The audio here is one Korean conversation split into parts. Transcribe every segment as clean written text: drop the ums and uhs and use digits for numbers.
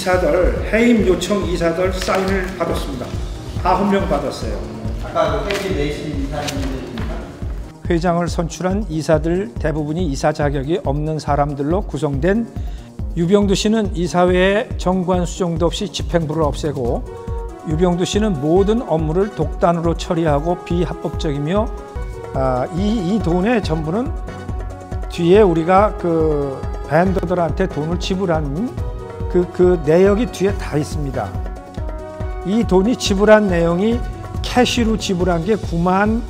이사들, 해임 요청 이사들 사인을 받았습니다. 9명 받았어요. 아까 회계 내신 이사님이십니까? 회장을 선출한 이사들 대부분이 이사 자격이 없는 사람들로 구성된 유병두 씨는 이사회의 정관 수정도 없이 집행부를 없애고 유병두 씨는 모든 업무를 독단으로 처리하고 비합법적이며 이 돈의 전부는 뒤에 우리가 그 밴더들한테 돈을 지불한 그 내역이 뒤에 다 있습니다. 이 돈이 지불한 내용이 캐시로 지불한 게 9만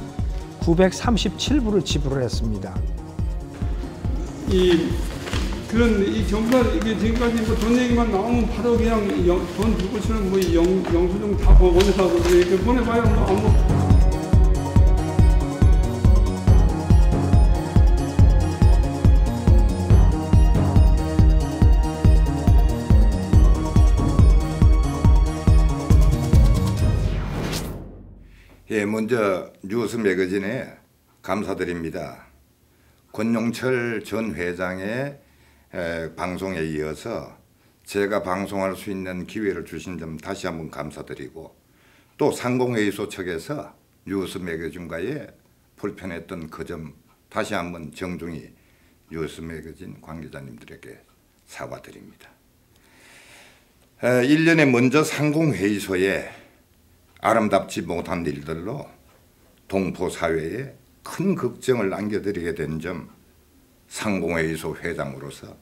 937불을 지불을 했습니다. 그런 이 정부가 이게 지금까지 뭐 돈 얘기만 나오면 바로 그냥 돈 주고 치는 뭐 영수증 다 보내서 이렇게 보내봐야 뭐 아무. 예, 먼저 뉴스 매거진에 감사드립니다. 권용철 전 회장의 방송에 이어서 제가 방송할 수 있는 기회를 주신 점 다시 한번 감사드리고, 또 상공회의소 측에서 뉴스 매거진과의 불편했던 그 점 다시 한번 정중히 뉴스 매거진 관계자님들에게 사과드립니다. 1년에 먼저 상공회의소에 아름답지 못한 일들로 동포사회에 큰 걱정을 남겨드리게 된 점 상공회의소 회장으로서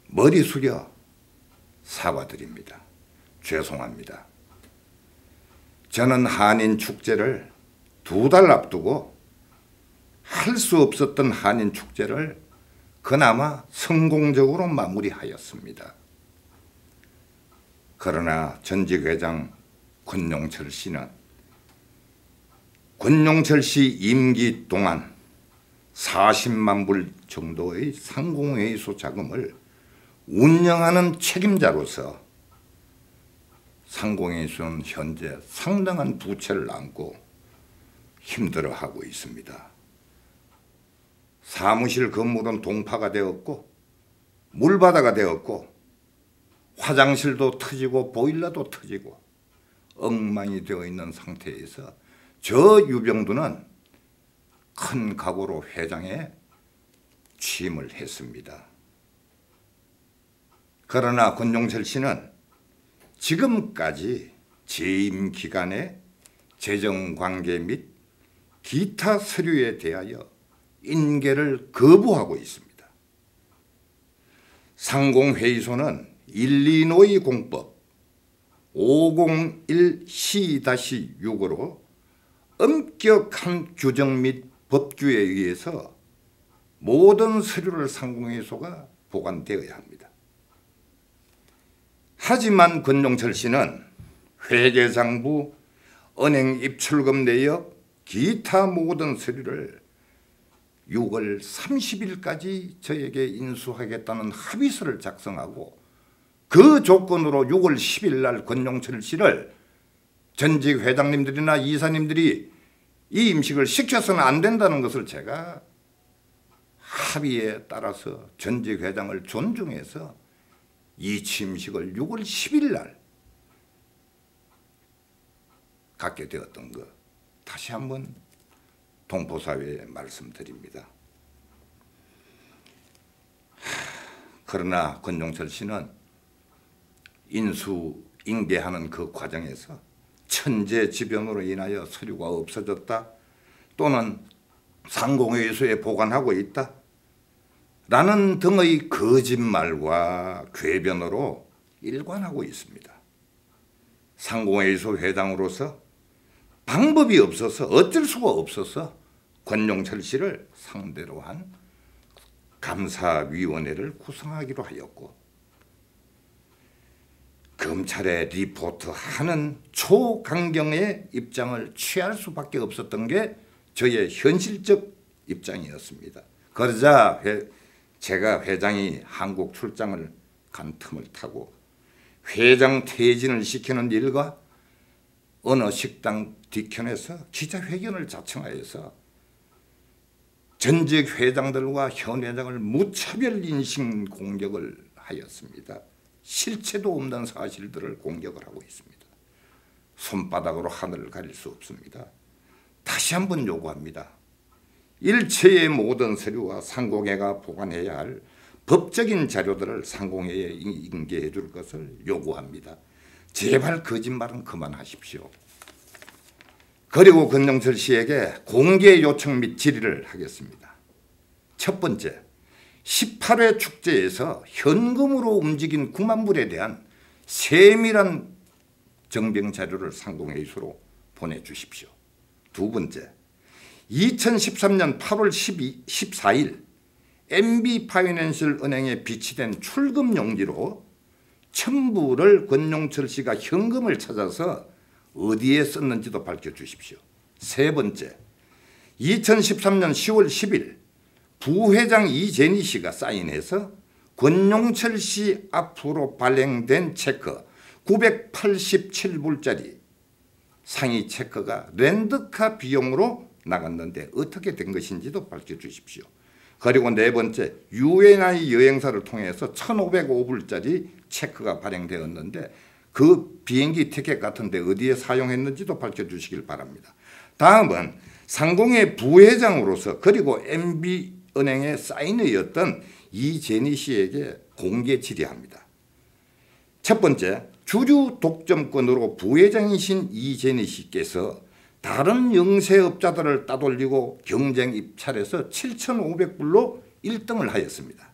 머리 숙여 사과드립니다. 죄송합니다. 저는 한인 축제를 2달 앞두고 할 수 없었던 한인 축제를 그나마 성공적으로 마무리하였습니다. 그러나 전직 회장 권용철 씨는 권용철 씨 임기 동안 40만 불 정도의 상공회의소 자금을 운영하는 책임자로서 상공회의소는 현재 상당한 부채를 안고 힘들어하고 있습니다. 사무실 건물은 동파가 되었고 물바다가 되었고 화장실도 터지고 보일러도 터지고 엉망이 되어 있는 상태에서 저 유병두는 큰 각오로 회장에 취임을 했습니다. 그러나 권용철 씨는 지금까지 재임 기간에 재정관계 및 기타 서류에 대하여 인계를 거부하고 있습니다. 상공회의소는 일리노이 공법 501C-6으로 엄격한 규정 및 법규에 의해서 모든 서류를 상공회의소가 보관되어야 합니다. 하지만 권용철 씨는 회계장부, 은행 입출금 내역, 기타 모든 서류를 6월 30일까지 저에게 인수하겠다는 합의서를 작성하고 그 조건으로 6월 10일 날 권용철 씨를 전직 회장님들이나 이사님들이 이 임식을 시켜서는 안 된다는 것을 제가 합의에 따라서 전직 회장을 존중해서 이 취임식을 6월 10일 날 갖게 되었던 것 다시 한번 동포사회에 말씀드립니다. 그러나 권용철 씨는 인수인계하는 그 과정에서 천재지변으로 인하여 서류가 없어졌다 또는 상공회의소에 보관하고 있다 라는 등의 거짓말과 궤변으로 일관하고 있습니다. 상공회의소 회장으로서 방법이 없어서 어쩔 수가 없어서 권용철 씨를 상대로 한 감사위원회를 구성하기로 하였고 검찰에 리포트하는 초강경의 입장을 취할 수밖에 없었던 게 저의 현실적 입장이었습니다. 그러자 제가 회장이 한국 출장을 간 틈을 타고 회장 퇴진을 시키는 일과 어느 식당 뒤편에서 기자회견을 자청하여서 전직 회장들과 현 회장을 무차별 인신 공격을 하였습니다. 실체도 없는 사실들을 공격을 하고 있습니다. 손바닥으로 하늘을 가릴 수 없습니다. 다시 한번 요구합니다. 일체의 모든 서류와 상공회가 보관해야 할 법적인 자료들을 상공회에 인계해 줄 것을 요구합니다. 제발 거짓말은 그만하십시오. 그리고 권영철 씨에게 공개 요청 및 질의를 하겠습니다. 첫 번째, 18회 축제에서 현금으로 움직인 9만 불에 대한 세밀한 정병 자료를 상공회의소로 보내주십시오. 두 번째, 2013년 8월 14일 MB파이낸셜 은행에 비치된 출금 용지로 첨부를 권용철 씨가 현금을 찾아서 어디에 썼는지도 밝혀주십시오. 세 번째, 2013년 10월 10일 부회장 이재니 씨가 사인해서 권용철 씨 앞으로 발행된 체크 987불짜리 상위 체크가 렌트카 비용으로 나갔는데 어떻게 된 것인지도 밝혀주십시오. 그리고 네 번째, UNI 여행사를 통해서 1,505불짜리 체크가 발행되었는데 그 비행기 티켓 같은데 어디에 사용했는지도 밝혀주시길 바랍니다. 다음은 상공회 부회장으로서 그리고 MB은행의 사인회였던 이재니 씨에게 공개 질의합니다. 첫 번째, 주주 독점권으로 부회장이신 이재니 씨께서 다른 영세업자들을 따돌리고 경쟁 입찰해서 7,500불로 1등을 하였습니다.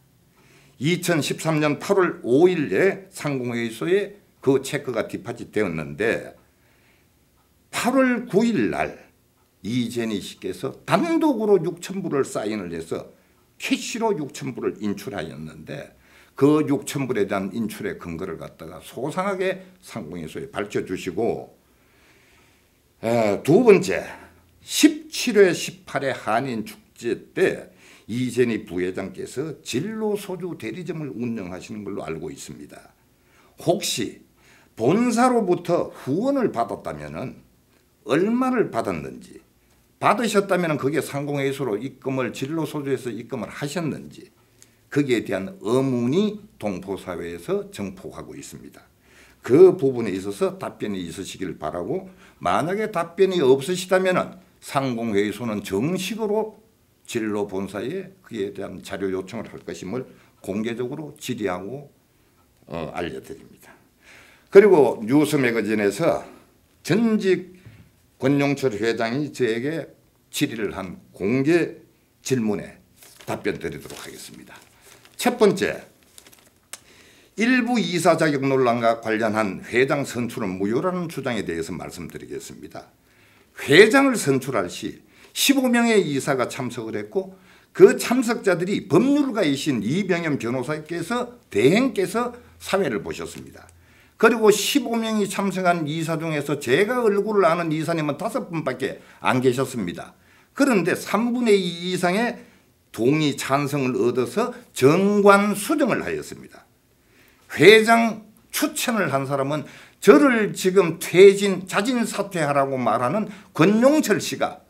2013년 8월 5일에 상공회의소에 그 체크가 디파짓 되었는데 8월 9일 날 이재니 씨께서 단독으로 6,000불을 사인을 해서 캐시로 6,000불을 인출하였는데 그 6,000불에 대한 인출의 근거를 갖다가 소상하게 상공회의소에 밝혀주시고 두 번째, 17회 18회 한인 축제 때 이재니 부회장께서 진로 소주 대리점을 운영하시는 걸로 알고 있습니다. 혹시 본사로부터 후원을 받았다면 얼마를 받았는지, 받으셨다면 그게 상공회의소로 입금을 진로 소주에서 입금을 하셨는지 거기에 대한 의문이 동포사회에서 증폭하고 있습니다. 그 부분에 있어서 답변이 있으시길 바라고, 만약에 답변이 없으시다면 상공회의소는 정식으로 진로 본사에 그에 대한 자료 요청을 할 것임을 공개적으로 질의하고 알려드립니다. 그리고 뉴스 매거진에서 전직 권용철 회장이 저에게 질의를 한 공개 질문에 답변 드리도록 하겠습니다. 첫 번째, 일부 이사 자격 논란과 관련한 회장 선출은 무효라는 주장에 대해서 말씀드리겠습니다. 회장을 선출할 시 15명의 이사가 참석을 했고 그 참석자들이 법률가이신 이병현 변호사께서 대행께서 사회를 보셨습니다. 그리고 15명이 참석한 이사 중에서 제가 얼굴을 아는 이사님은 5분밖에 안 계셨습니다. 그런데 3분의 2 이상의 동의 찬성을 얻어서 정관 수정을 하였습니다. 회장 추천을 한 사람은 저를 지금 자진 사퇴하라고 말하는 권용철 씨가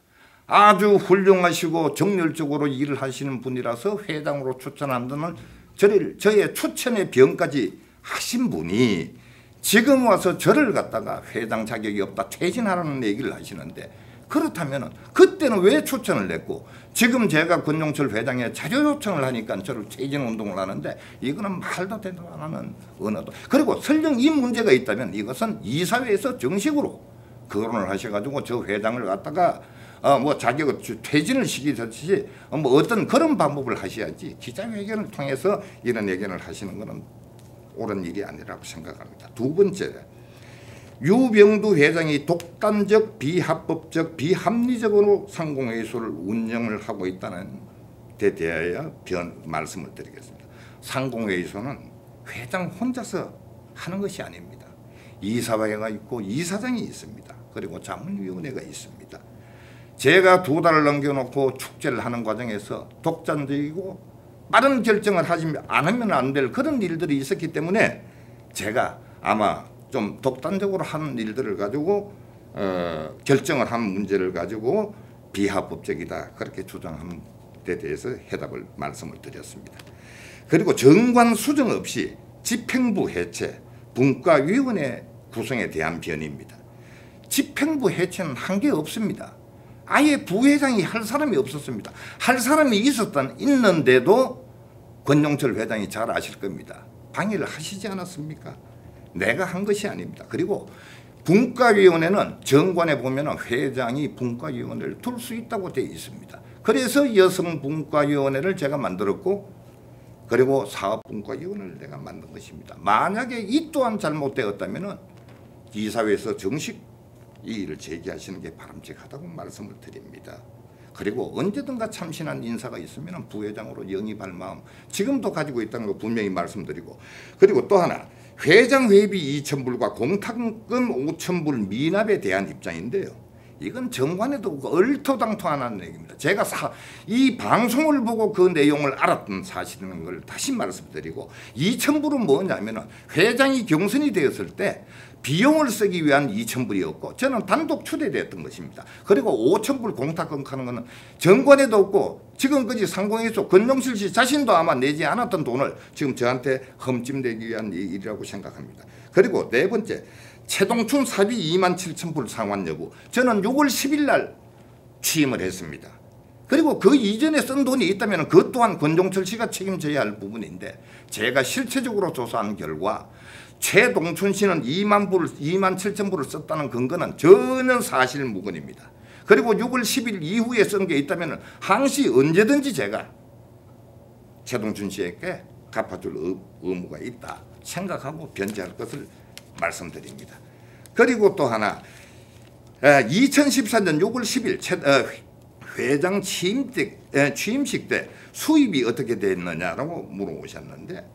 아주 훌륭하시고 정열적으로 일을 하시는 분이라서 회장으로 추천한다는 저의 추천의 병까지 하신 분이 지금 와서 저를 갖다가 회장 자격이 없다 퇴진하라는 얘기를 하시는데, 그렇다면 그때는 왜 추천을 했고 지금 제가 권용철 회장에 자료 요청을 하니까 저를 퇴진 운동을 하는데, 이거는 말도 되지 않는 언어도. 그리고 설령 이 문제가 있다면 이것은 이사회에서 정식으로 거론을 하셔가지고 저 회장을 갖다가 뭐 자격을 퇴진을 시키듯이 뭐 어떤 그런 방법을 하셔야지 기자회견을 통해서 이런 얘기를 하시는 것은 옳은 일이 아니라고 생각합니다. 두 번째, 유병두 회장이 독단적, 비합법적, 비합리적으로 상공회의소를 운영을 하고 있다는 데 대하여 말씀을 드리겠습니다. 상공회의소는 회장 혼자서 하는 것이 아닙니다. 이사회가 있고 이사장이 있습니다. 그리고 자문위원회가 있습니다. 제가 2달을 넘겨놓고 축제를 하는 과정에서 독단적이고 빠른 결정을 하지 않으면 안 될 그런 일들이 있었기 때문에 제가 아마 좀 독단적으로 하는 일들을 가지고 결정을 한 문제를 가지고 비합법적이다 그렇게 주장한 데 대해서 말씀을 드렸습니다. 그리고 정관 수정 없이 집행부 해체, 분과위원회 구성에 대한 변입니다. 집행부 해체는 한 게 없습니다. 아예 부회장이 할 사람이 없었습니다. 할 사람이 있는데도 권용철 회장이 잘 아실 겁니다. 방해를 하시지 않았습니까? 내가 한 것이 아닙니다. 그리고 분과위원회는 정관에 보면 회장이 분과위원회를 둘 수 있다고 되어 있습니다. 그래서 여성분과위원회를 제가 만들었고, 그리고 사업분과위원회를 내가 만든 것입니다. 만약에 이 또한 잘못되었다면 이사회에서 정식 이의를 제기하시는 게 바람직하다고 말씀을 드립니다. 그리고 언제든가 참신한 인사가 있으면 부회장으로 영입할 마음 지금도 가지고 있다는 거 분명히 말씀드리고, 그리고 또 하나, 회장 회비 2,000불과 공탁금 5,000불 미납에 대한 입장인데요. 이건 정관에도 얼토당토하는 얘기입니다. 제가 이 방송을 보고 그 내용을 알았던 사실인 걸 다시 말씀드리고, 2,000불은 뭐냐면 회장이 경선이 되었을 때 비용을 쓰기 위한 2,000불이었고 저는 단독 추대됐던 것입니다. 그리고 5,000불 공탁금 하는 것은 정관에도 없고 지금까지 상공에서 권용실 씨 자신도 아마 내지 않았던 돈을 지금 저한테 흠집내기 위한 일이라고 생각합니다. 그리고 네 번째, 최동춘 사비 27,000불 상환 여부. 저는 6월 10일 날 취임을 했습니다. 그리고 그 이전에 쓴 돈이 있다면 그것 또한 권종철 씨가 책임져야 할 부분인데, 제가 실체적으로 조사한 결과 최동춘 씨는 27,000불을 썼다는 근거는 전혀 사실무근입니다. 그리고 6월 10일 이후에 쓴 게 있다면 항시 언제든지 제가 최동춘 씨에게 갚아줄 의무가 있다 생각하고 변제할 것을 말씀드립니다. 그리고 또 하나, 2014년 6월 10일 회장 취임식 때 수입이 어떻게 됐느냐라고 물어보셨는데,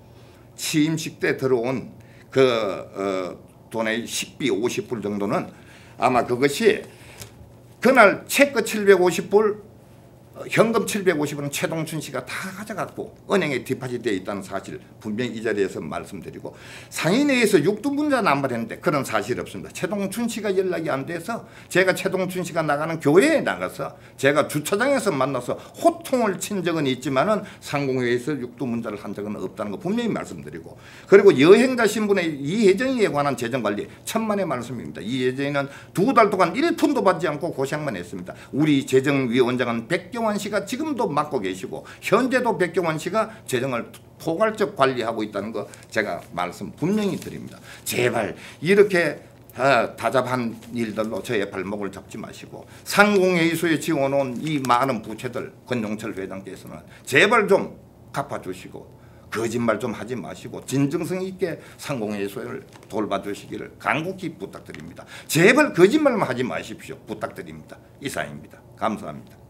취임식 때 들어온 돈의 식비 50불 정도는 아마 그것이 그날 체크 750불, 현금 750원은 최동춘 씨가 다 가져갔고 은행에 디파짓되어 있다는 사실 분명히 이 자리에서 말씀드리고, 상인회에서 육두문자 남발했는데 그런 사실 없습니다. 최동춘 씨가 연락이 안 돼서 제가 최동춘 씨가 나가는 교회에 나가서 제가 주차장에서 만나서 호통을 친 적은 있지만은 상공회에서 육두문자를 한 적은 없다는 거 분명히 말씀드리고, 그리고 여행자 신분의 이혜정이에 관한 재정관리 천만의 말씀입니다. 이혜정이는 2달 동안 1푼도 받지 않고 고생만 했습니다. 우리 재정위원장은 백경환 씨가 지금도 맡고 계시고 현재도 백경환 씨가 재정을 포괄적 관리하고 있다는 거 제가 말씀 분명히 드립니다. 제발 이렇게 다잡한 일들로 저의 발목을 잡지 마시고 상공회의소에 지어놓은 이 많은 부채들 권용철 회장께서는 제발 좀 갚아주시고 거짓말 좀 하지 마시고 진정성 있게 상공회의소를 돌봐주시기를 간곡히 부탁드립니다. 제발 거짓말만 하지 마십시오. 부탁드립니다. 이상입니다. 감사합니다.